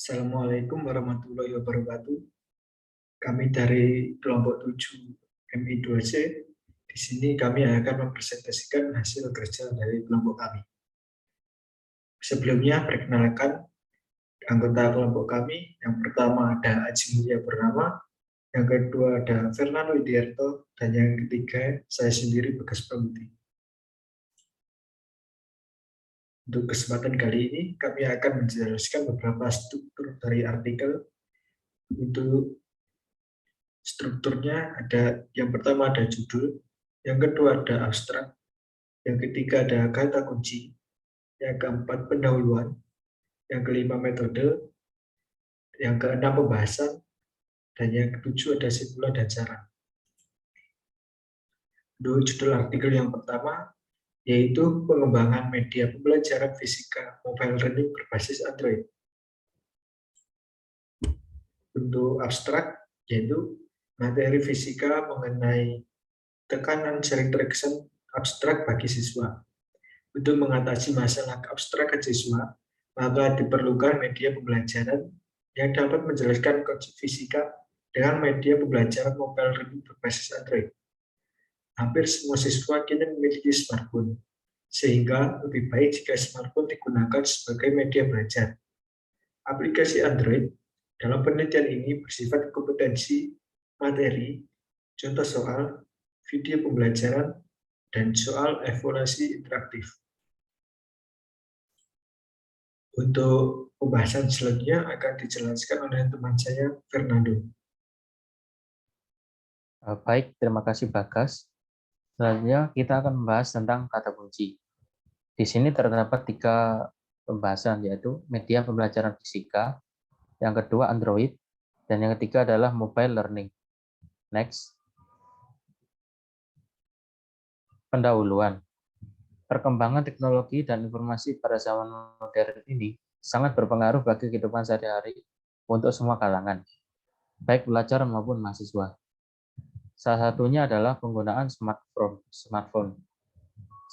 Assalamualaikum warahmatullahi wabarakatuh. Kami dari kelompok 7 MI2C. Di sini kami akan mempresentasikan hasil kerja dari kelompok kami. Sebelumnya perkenalkan anggota kelompok kami. Yang pertama ada Aji Mulia Purnama, yang kedua ada Fernando Widiarto, dan yang ketiga saya sendiri Bagas Pramuti. Untuk kesempatan kali ini kami akan menjelaskan beberapa struktur dari artikel. Untuk strukturnya ada, yang pertama ada judul, yang kedua ada abstrak, yang ketiga ada kata kunci, yang keempat pendahuluan, yang kelima metode, yang keenam pembahasan, dan yang ketujuh ada simpulan dan saran. Untuk judul artikel yang pertama yaitu pengembangan media pembelajaran fisika mobile learning berbasis Android. Untuk abstrak yaitu materi fisika mengenai tekanan sering terkesan abstrak bagi siswa. Untuk mengatasi masalah abstrak ke siswa, maka diperlukan media pembelajaran yang dapat menjelaskan konsep fisika dengan media pembelajaran mobile learning berbasis Android. Hampir semua siswa kini memiliki smartphone, sehingga lebih baik jika smartphone digunakan sebagai media belajar. Aplikasi Android dalam penelitian ini bersifat kompetensi, materi, contoh soal, video pembelajaran, dan soal evaluasi interaktif. Untuk pembahasan selanjutnya akan dijelaskan oleh teman saya, Fernando. Baik, terima kasih Bagas. Selanjutnya kita akan membahas tentang kata kunci. Di sini terdapat 3 pembahasan, yaitu media pembelajaran fisika, yang kedua Android, dan yang ketiga adalah mobile learning. Next. Pendahuluan. Perkembangan teknologi dan informasi pada zaman modern ini sangat berpengaruh bagi kehidupan sehari-hari untuk semua kalangan, baik pelajar maupun mahasiswa. Salah satunya adalah penggunaan smartphone.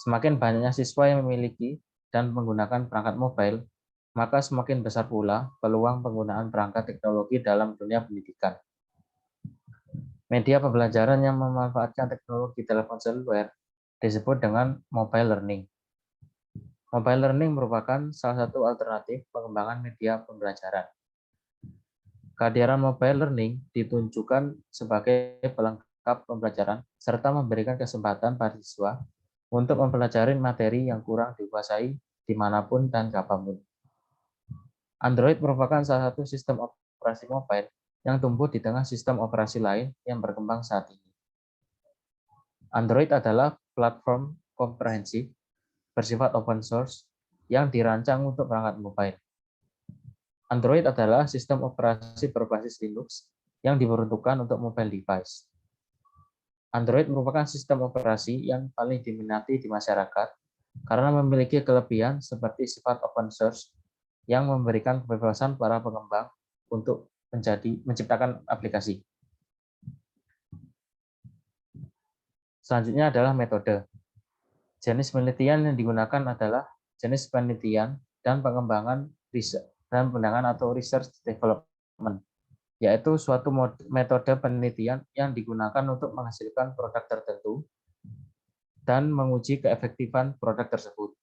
Semakin banyaknya siswa yang memiliki dan menggunakan perangkat mobile, maka semakin besar pula peluang penggunaan perangkat teknologi dalam dunia pendidikan. Media pembelajaran yang memanfaatkan teknologi telepon seluler disebut dengan mobile learning. Mobile learning merupakan salah satu alternatif pengembangan media pembelajaran. Kehadiran mobile learning ditunjukkan sebagai pelengkap pembelajaran serta memberikan kesempatan pada siswa untuk mempelajari materi yang kurang dikuasai dimanapun dan kapanpun. Android merupakan salah satu sistem operasi mobile yang tumbuh di tengah sistem operasi lain yang berkembang saat ini. Android adalah platform komprehensif bersifat open source yang dirancang untuk perangkat mobile. Android adalah sistem operasi berbasis Linux yang diperuntukkan untuk mobile device. Android merupakan sistem operasi yang paling diminati di masyarakat karena memiliki kelebihan seperti sifat open source yang memberikan kebebasan para pengembang untuk menciptakan aplikasi. Selanjutnya adalah metode. Jenis penelitian yang digunakan adalah jenis penelitian dan pengembangan atau research development, yaitu suatu metode penelitian yang digunakan untuk menghasilkan produk tertentu dan menguji keefektifan produk tersebut.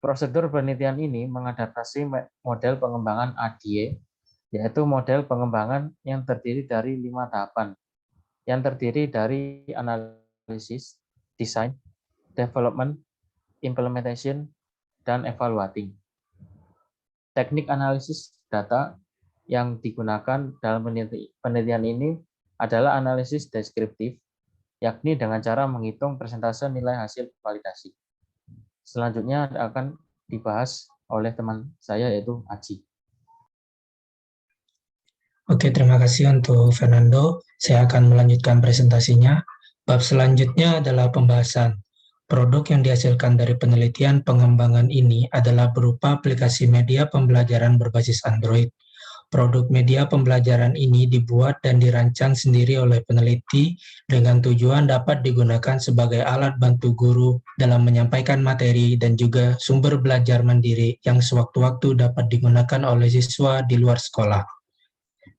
Prosedur penelitian ini mengadaptasi model pengembangan ADIE, yaitu model pengembangan yang terdiri dari 5 tahapan, yang terdiri dari analisis, design, development, implementation, dan evaluating. Teknik analisis data yang digunakan dalam penelitian ini adalah analisis deskriptif, yakni dengan cara menghitung persentase nilai hasil validasi. Selanjutnya akan dibahas oleh teman saya, yaitu Aji. Oke, terima kasih untuk Fernando. Saya akan melanjutkan presentasinya. Bab selanjutnya adalah pembahasan. Produk yang dihasilkan dari penelitian pengembangan ini adalah berupa aplikasi media pembelajaran berbasis Android. Produk media pembelajaran ini dibuat dan dirancang sendiri oleh peneliti dengan tujuan dapat digunakan sebagai alat bantu guru dalam menyampaikan materi dan juga sumber belajar mandiri yang sewaktu-waktu dapat digunakan oleh siswa di luar sekolah.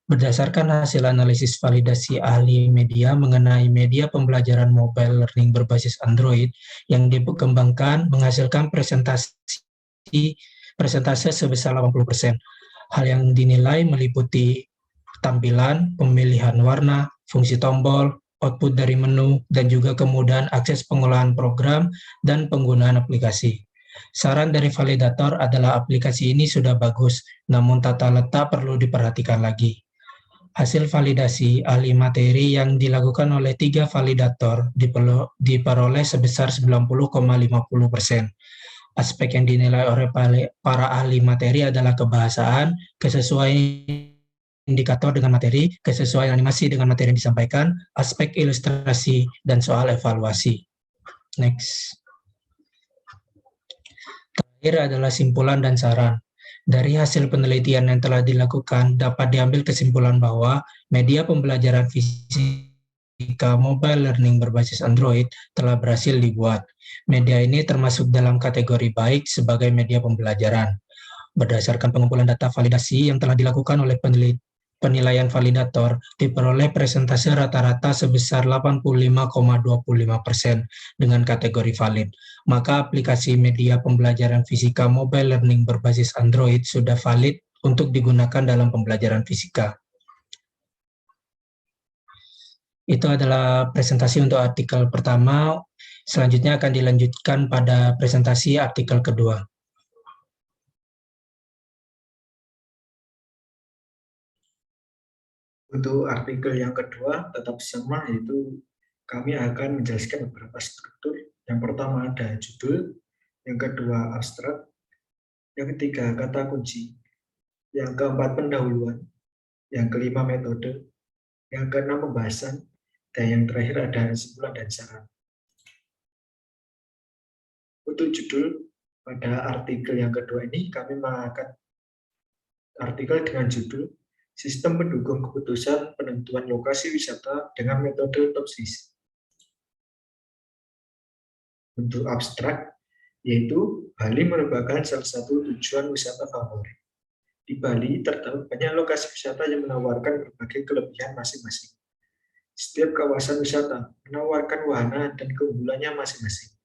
Berdasarkan hasil analisis validasi ahli media mengenai media pembelajaran mobile learning berbasis Android yang dikembangkan menghasilkan persentase sebesar 80%. Hal yang dinilai meliputi tampilan, pemilihan warna, fungsi tombol, output dari menu, dan juga kemudahan akses pengolahan program dan penggunaan aplikasi. Saran dari validator adalah aplikasi ini sudah bagus, namun tata letak perlu diperhatikan lagi. Hasil validasi ahli materi yang dilakukan oleh 3 validator diperoleh sebesar 90,50%. Aspek yang dinilai oleh para ahli materi adalah kebahasaan, kesesuaian indikator dengan materi, kesesuaian animasi dengan materi yang disampaikan, aspek ilustrasi, dan soal evaluasi. Next. Terakhir adalah simpulan dan saran. Dari hasil penelitian yang telah dilakukan, dapat diambil kesimpulan bahwa media pembelajaran fisika mobile learning berbasis Android telah berhasil dibuat. Media ini termasuk dalam kategori baik sebagai media pembelajaran. Berdasarkan pengumpulan data validasi yang telah dilakukan oleh penilaian validator, diperoleh persentase rata-rata sebesar 85,25% dengan kategori valid. Maka aplikasi media pembelajaran fisika mobile learning berbasis Android sudah valid untuk digunakan dalam pembelajaran fisika. Itu adalah presentasi untuk artikel pertama. Selanjutnya akan dilanjutkan pada presentasi artikel kedua. Untuk artikel yang kedua tetap sama, yaitu kami akan menjelaskan beberapa struktur. Yang pertama ada judul, yang kedua abstrak, yang ketiga kata kunci, yang keempat pendahuluan, yang kelima metode, yang keenam pembahasan, dan yang terakhir ada kesimpulan dan saran. Untuk judul, pada artikel yang kedua ini kami mengangkat artikel dengan judul Sistem Pendukung Keputusan Penentuan Lokasi Wisata dengan Metode TOPSIS. Untuk abstrak, yaitu Bali merupakan salah satu tujuan wisata favorit. Di Bali terdapat banyak lokasi wisata yang menawarkan berbagai kelebihan masing-masing. Setiap kawasan wisata menawarkan wahana dan keunggulannya masing-masing.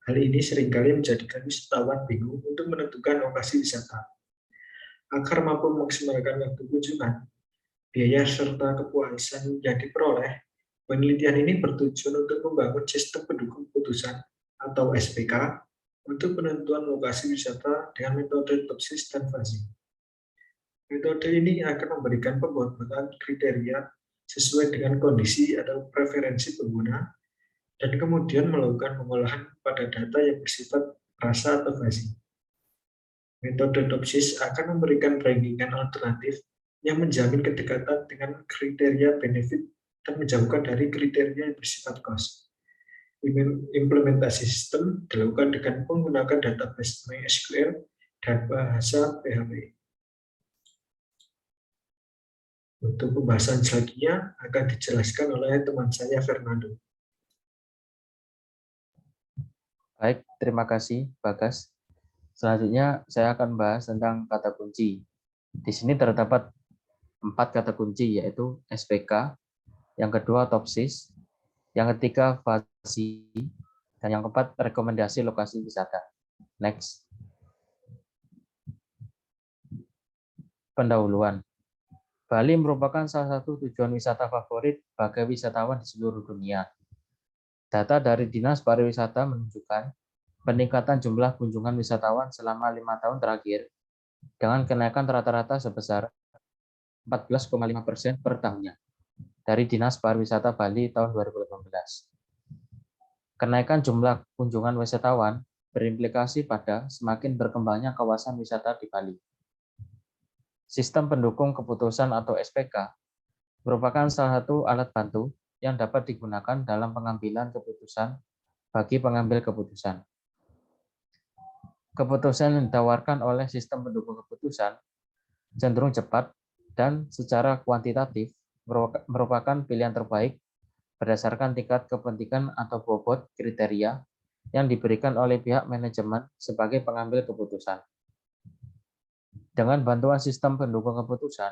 Hal ini seringkali menjadikan wisatawan bingung untuk menentukan lokasi wisata. Agar mampu memaksimalkan waktu kunjungan, biaya serta kepuasan yang diperoleh, penelitian ini bertujuan untuk membangun sistem pendukung keputusan atau SPK untuk penentuan lokasi wisata dengan metode TOPSIS dan FASI. Metode ini akan memberikan pembuatan kriteria sesuai dengan kondisi atau preferensi pengguna, dan kemudian melakukan pengolahan pada data yang bersifat rasa atau FASI. Metode TOPSIS akan memberikan rankingan alternatif yang menjamin kedekatan dengan kriteria benefit dan menjauhkan dari kriteria yang bersifat cost. Implementasi sistem dilakukan dengan menggunakan database MySQL dan bahasa PHP. Untuk pembahasan selanjutnya akan dijelaskan oleh teman saya Fernando. Baik, terima kasih Bagas. Selanjutnya saya akan bahas tentang kata kunci. Di sini terdapat 4 kata kunci, yaitu SPK, yang kedua TOPSIS, yang ketiga FASI, dan yang keempat rekomendasi lokasi wisata. Next. Pendahuluan. Bali merupakan salah satu tujuan wisata favorit bagi wisatawan di seluruh dunia. Data dari Dinas Pariwisata menunjukkan peningkatan jumlah kunjungan wisatawan selama 5 tahun terakhir dengan kenaikan rata-rata sebesar 14,5% per tahunnya dari Dinas Pariwisata Bali tahun 2018. Kenaikan jumlah kunjungan wisatawan berimplikasi pada semakin berkembangnya kawasan wisata di Bali. Sistem pendukung keputusan atau SPK merupakan salah satu alat bantu yang dapat digunakan dalam pengambilan keputusan bagi pengambil keputusan. Keputusan yang ditawarkan oleh sistem pendukung keputusan cenderung cepat dan secara kuantitatif merupakan pilihan terbaik berdasarkan tingkat kepentingan atau bobot kriteria yang diberikan oleh pihak manajemen sebagai pengambil keputusan. Dengan bantuan sistem pendukung keputusan,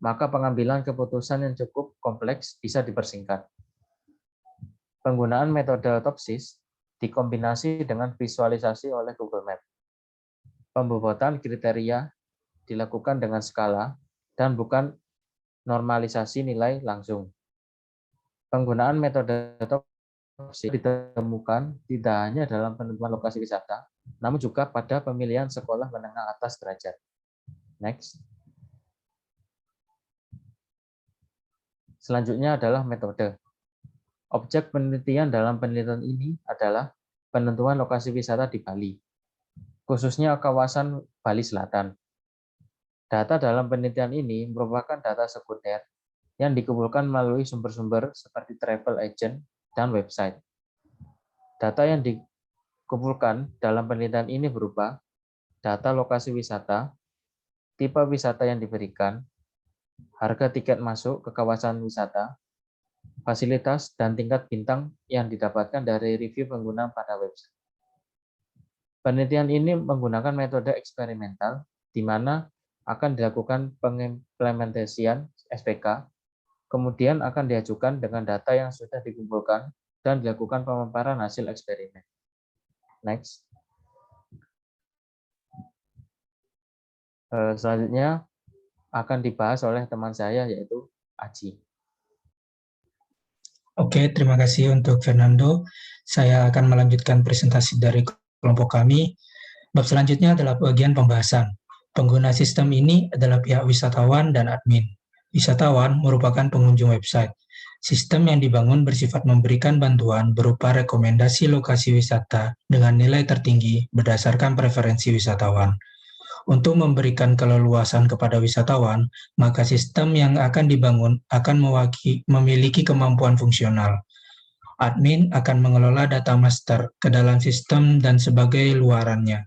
maka pengambilan keputusan yang cukup kompleks bisa dipersingkat. Penggunaan metode Topsis dikombinasi dengan visualisasi oleh Google Maps. Pembobotan kriteria dilakukan dengan skala dan bukan normalisasi nilai langsung. Penggunaan metode Topsis ditemukan tidak hanya dalam penentuan lokasi wisata, namun juga pada pemilihan sekolah menengah atas derajat. Next. Selanjutnya adalah metode. Objek penelitian dalam penelitian ini adalah penentuan lokasi wisata di Bali, khususnya kawasan Bali Selatan. Data dalam penelitian ini merupakan data sekunder yang dikumpulkan melalui sumber-sumber seperti travel agent dan website. Data yang dikumpulkan dalam penelitian ini berupa data lokasi wisata, tipe wisata yang diberikan, harga tiket masuk ke kawasan wisata, fasilitas dan tingkat bintang yang didapatkan dari review pengguna pada website. Penelitian ini menggunakan metode eksperimental, di mana akan dilakukan pengimplementasian SPK, kemudian akan diajukan dengan data yang sudah dikumpulkan dan dilakukan pemaparan hasil eksperimen. Next. Selanjutnya akan dibahas oleh teman saya, yaitu Aji. Oke, terima kasih untuk Fernando. Saya akan melanjutkan presentasi dari kelompok kami. Bab selanjutnya adalah bagian pembahasan. Pengguna sistem ini adalah pihak wisatawan dan admin. Wisatawan merupakan pengunjung website. Sistem yang dibangun bersifat memberikan bantuan berupa rekomendasi lokasi wisata dengan nilai tertinggi berdasarkan preferensi wisatawan. Untuk memberikan keleluasan kepada wisatawan, maka sistem yang akan dibangun akan memiliki kemampuan fungsional. Admin akan mengelola data master ke dalam sistem dan sebagai luarannya.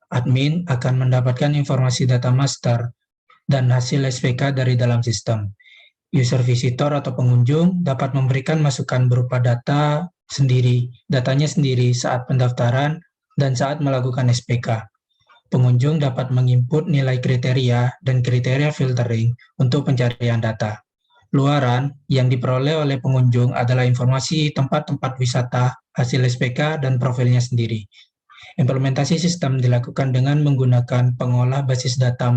Admin akan mendapatkan informasi data master dan hasil SPK dari dalam sistem. User visitor atau pengunjung dapat memberikan masukan berupa datanya sendiri saat pendaftaran dan saat melakukan SPK. Pengunjung dapat menginput nilai kriteria dan kriteria filtering untuk pencarian data. Luaran yang diperoleh oleh pengunjung adalah informasi tempat-tempat wisata, hasil SPK, dan profilnya sendiri. Implementasi sistem dilakukan dengan menggunakan pengolah basis data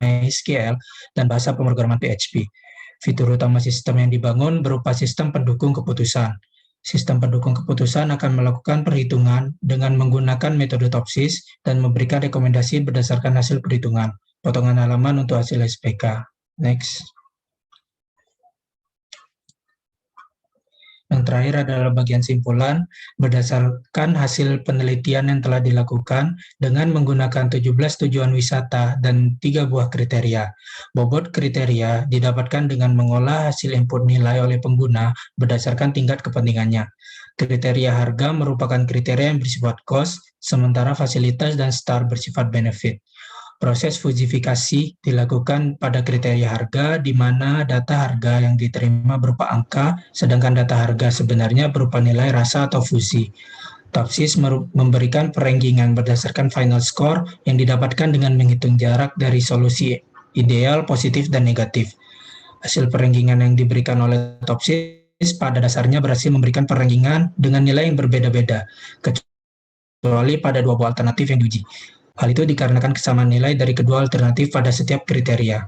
MySQL dan bahasa pemrograman PHP. Fitur utama sistem yang dibangun berupa sistem pendukung keputusan. Sistem pendukung keputusan akan melakukan perhitungan dengan menggunakan metode Topsis dan memberikan rekomendasi berdasarkan hasil perhitungan. Potongan halaman untuk hasil SPK. Next. Yang terakhir adalah bagian simpulan. Berdasarkan hasil penelitian yang telah dilakukan dengan menggunakan 17 tujuan wisata dan 3 buah kriteria. Bobot kriteria didapatkan dengan mengolah hasil input nilai oleh pengguna berdasarkan tingkat kepentingannya. Kriteria harga merupakan kriteria yang bersifat cost, sementara fasilitas dan star bersifat benefit. Proses fusifikasi dilakukan pada kriteria harga, di mana data harga yang diterima berupa angka, sedangkan data harga sebenarnya berupa nilai rasa atau fusi. Topsis memberikan perangkingan berdasarkan final score yang didapatkan dengan menghitung jarak dari solusi ideal, positif, dan negatif. Hasil perangkingan yang diberikan oleh Topsis pada dasarnya berhasil memberikan perangkingan dengan nilai yang berbeda-beda, kecuali pada 2 buah alternatif yang diuji. Hal itu dikarenakan kesamaan nilai dari kedua alternatif pada setiap kriteria.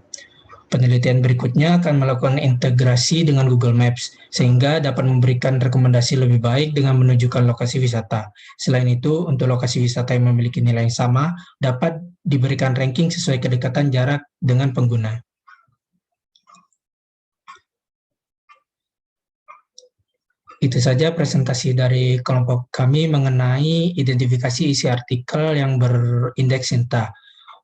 Penelitian berikutnya akan melakukan integrasi dengan Google Maps, sehingga dapat memberikan rekomendasi lebih baik dengan menunjukkan lokasi wisata. Selain itu, untuk lokasi wisata yang memiliki nilai yang sama, dapat diberikan ranking sesuai kedekatan jarak dengan pengguna. Itu saja presentasi dari kelompok kami mengenai identifikasi isi artikel yang berindeks Sinta.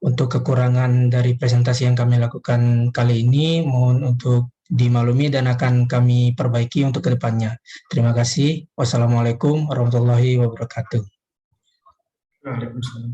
Untuk kekurangan dari presentasi yang kami lakukan kali ini, mohon untuk dimaklumi dan akan kami perbaiki untuk kedepannya. Terima kasih. Wassalamualaikum warahmatullahi wabarakatuh. Waalaikumsalam.